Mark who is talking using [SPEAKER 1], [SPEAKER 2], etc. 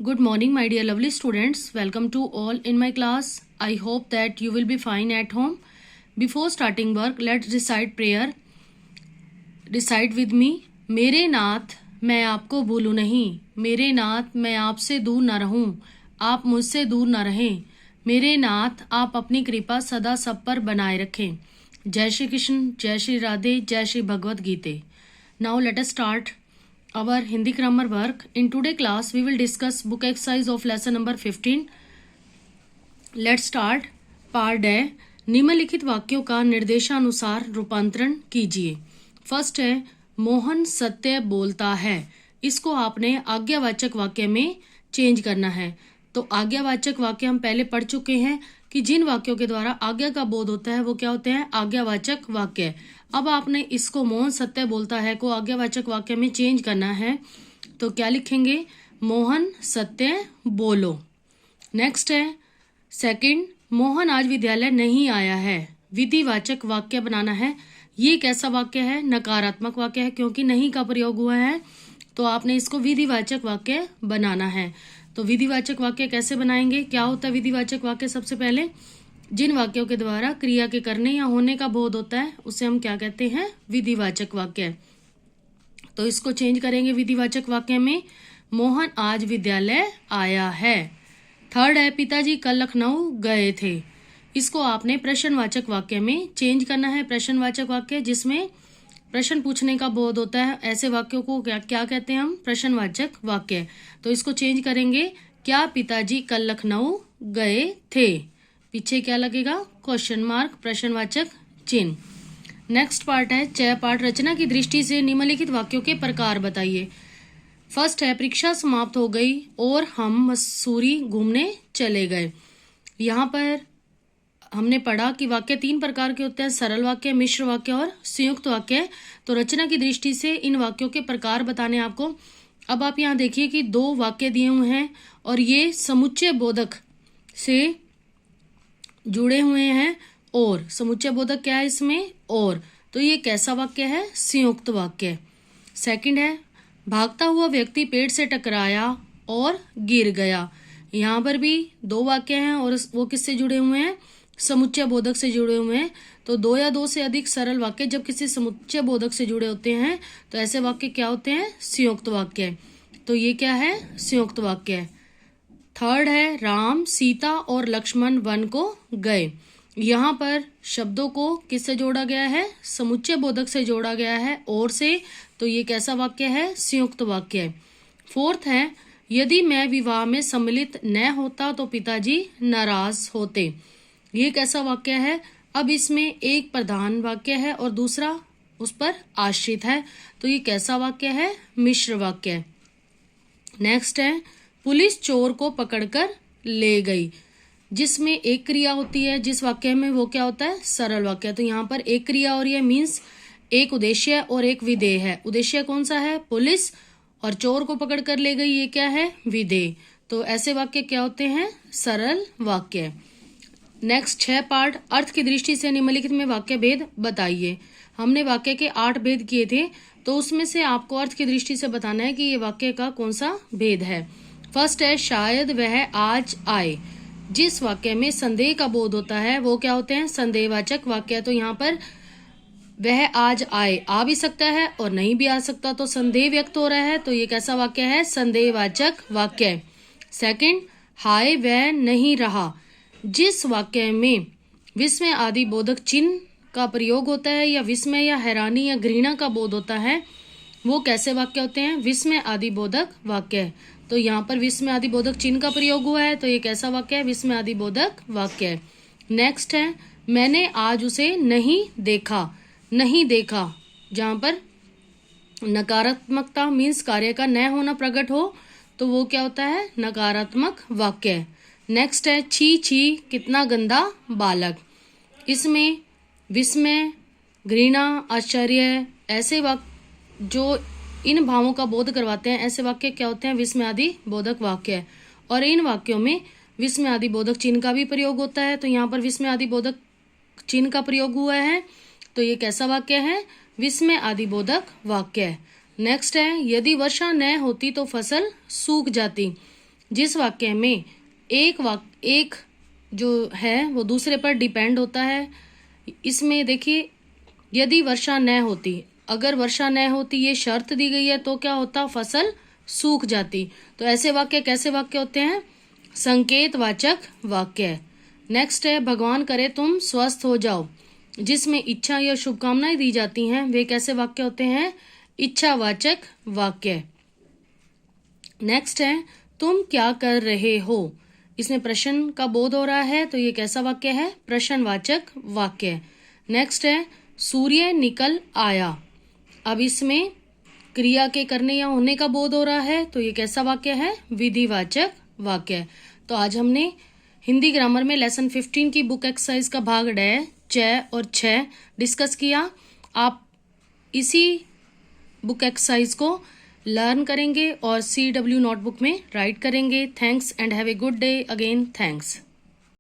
[SPEAKER 1] Good morning, my dear lovely students. Welcome to all in my class. I hope that you will be fine at home. Before starting work, let's recite prayer. Recite with me. मेरे नाथ मैं आपको भूलूं नहीं, मेरे नाथ मैं आपसे दूर न रहूं, आप मुझसे दूर न रहें। मेरे नाथ आप अपनी कृपा सदा सब पर बनाए रखें। जय श्री कृष्ण, जय श्री राधे, जय श्री भगवत गीते। Now let us start our Hindi grammar work. In today class, we will discuss book exercise of lesson number 15. Let's start. Part A. निम्नलिखित वाक्यों का निर्देशानुसार रूपांतरण कीजिए। फर्स्ट है मोहन सत्य बोलता है। इसको आपने आज्ञावाचक वाक्य में चेंज करना है। तो आज्ञावाचक वाक्य हम पहले पढ़ चुके हैं कि जिन वाक्यों के द्वारा आज्ञा का बोध होता है वो क्या होते हैं, आज्ञावाचक वाक्य। अब आपने इसको मोहन सत्य बोलता है को आज्ञावाचक वाक्य में चेंज करना है। तो क्या लिखेंगे, मोहन सत्य बोलो। नेक्स्ट है सेकंड, मोहन आज विद्यालय नहीं आया है। विधिवाचक वाक्य बनाना है। ये कैसा वाक्य है, नकारात्मक वाक्य है क्योंकि नहीं का प्रयोग हुआ है, तो आपने इसको विधिवाचक वाक्य बनाना है। तो विधिवाचक वाक्य कैसे बनाएंगे, क्या होता है विधिवाचक वाक्य, सबसे पहले जिन वाक्यों के द्वारा क्रिया के करने या होने का बोध होता है उसे हम क्या कहते हैं, विधिवाचक वाक्य। तो इसको चेंज करेंगे विधिवाचक वाक्य में, मोहन आज विद्यालय आया है। थर्ड है पिताजी कल लखनऊ गए थे। इसको आपने प्रश्नवाचक वाक्य में चेंज करना है। प्रश्नवाचक वाक्य जिसमें प्रश्न पूछने का बोध होता है, ऐसे वाक्यों को क्या कहते हैं हम, प्रश्नवाचक वाक्य। तो इसको चेंज करेंगे, क्या पिताजी कल लखनऊ गए थे। पीछे क्या लगेगा, क्वेश्चन मार्क, प्रश्नवाचक चिन्ह। नेक्स्ट पार्ट है च पार्ट, रचना की दृष्टि से निम्नलिखित वाक्यों के प्रकार बताइए। फर्स्ट है परीक्षा समाप्त हो गई और हम मसूरी घूमने चले गए। यहाँ पर हमने पढ़ा कि वाक्य तीन प्रकार के होते हैं, सरल वाक्य, मिश्र वाक्य और संयुक्त वाक्य। तो रचना की दृष्टि से इन वाक्यों के प्रकार बताने आपको। अब आप यहाँ देखिए कि दो वाक्य दिए हुए हैं और ये समुच्चय बोधक से जुड़े हुए हैं। और समुच्चय बोधक क्या है इसमें, और, तो ये कैसा वाक्य है, संयुक्त वाक्य। सेकंड है भागता हुआ व्यक्ति पेड़ से टकराया और गिर गया। यहाँ पर भी दो वाक्य हैं और वो किससे जुड़े हुए हैं, समुच्चय बोधक से जुड़े हुए हैं। तो दो या दो से अधिक सरल वाक्य जब किसी समुच्चय बोधक से जुड़े होते हैं तो ऐसे वाक्य क्या होते हैं, संयुक्त वाक्य। तो ये क्या है, संयुक्त वाक्य। थर्ड है राम सीता और लक्ष्मण वन को गए। यहाँ पर शब्दों को किससे जोड़ा गया है, समुच्चय बोधक से जोड़ा गया है, और से। तो ये कैसा वाक्य है, संयुक्त वाक्य। फोर्थ है यदि मैं विवाह में सम्मिलित न होता तो पिताजी नाराज होते। ये कैसा वाक्य है, अब इसमें एक प्रधान वाक्य है और दूसरा उस पर आश्रित है। तो ये कैसा वाक्य है, मिश्र वाक्य। नेक्स्ट है पुलिस चोर को पकड़कर ले गई। जिसमें एक क्रिया होती है, जिस वाक्य में वो क्या होता है, सरल वाक्य। तो यहाँ पर एक क्रिया और ये मीन्स एक उद्देश्य और एक विधेय है। उद्देश्य कौन सा है, पुलिस, और चोर को पकड़ कर ले गई, ये क्या है, विधेय। तो ऐसे वाक्य क्या होते हैं, सरल वाक्य। नेक्स्ट 6 पार्ट, अर्थ की दृष्टि से निम्नलिखित में वाक्य भेद बताइए। हमने वाक्य के 8 भेद किए थे, तो उसमें से आपको अर्थ की दृष्टि से बताना है कि ये वाक्य का कौन सा भेद है। फर्स्ट है शायद वह आज आए। जिस वाक्य में संदेह का बोध होता है वो क्या होते हैं, संदेहवाचक वाक्य। तो यहाँ पर वह आज आए, आ भी सकता है और नहीं भी आ सकता, तो संदेह व्यक्त हो रहा है, तो ये कैसा वाक्य है, संदेहवाचक वाक्य। सेकंड, हाय वह नहीं रहा। जिस वाक्य में विस्मय आदि बोधक चिन्ह का प्रयोग होता है या विस्मय या हैरानी या घृणा का बोध होता है वो कैसे वाक्य होते हैं, विस्मय आदि बोधक वाक्य। तो यहाँ पर विस्मय आदि बोधक चिन्ह का प्रयोग हुआ है, तो ये कैसा वाक्य है, विस्मय आदि बोधक वाक्य। नेक्स्ट है मैंने आज उसे नहीं देखा। नहीं देखा, जहाँ पर नकारात्मकता मीन्स कार्य का न होना प्रकट हो तो वो क्या होता है, नकारात्मक वाक्य। नेक्स्ट है छी छी कितना गंदा बालक। इसमें विस्मय, घृणा, आश्चर्य, ऐसे वाक्य जो इन भावों का बोध करवाते हैं, ऐसे वाक्य क्या होते हैं, विस्मय आदि बोधक वाक्य। और इन वाक्यों में विस्मय आदि बोधक चिन्ह का भी प्रयोग होता है, तो यहाँ पर विस्मय आदि बोधक चिन्ह का प्रयोग हुआ है, तो ये कैसा वाक्य है, विस्मय आदि बोधक वाक्य। नेक्स्ट है यदि वर्षा न होती तो फसल सूख जाती। जिस वाक्य में एक जो है वो दूसरे पर डिपेंड होता है। इसमें देखिए, यदि वर्षा न होती, अगर वर्षा न होती ये शर्त दी गई है तो क्या होता, फसल सूख जाती। तो ऐसे वाक्य कैसे वाक्य होते हैं, संकेतवाचक वाक्य। नेक्स्ट है, भगवान करे तुम स्वस्थ हो जाओ, जिसमें इच्छा या शुभकामनाएं दी जाती हैं, वे कैसे वाक्य होते हैं, इच्छावाचक वाक्य। नेक्स्ट है, तुम क्या कर रहे हो, इसमें प्रश्न का बोध हो रहा है तो ये कैसा वाक्य है, प्रश्नवाचक वाक्य। नेक्स्ट है, सूर्य निकल आया, अब इसमें क्रिया के करने या होने का बोध हो रहा है तो ये कैसा वाक्य है, विधिवाचक वाक्य। तो आज हमने हिंदी ग्रामर में लेसन 15 की बुक एक्सरसाइज का भाग ड, च और छ डिस्कस किया। आप इसी बुक एक्सरसाइज को लर्न करेंगे और CW नोटबुक में राइट करेंगे। Thanks and have a good day again. Thanks.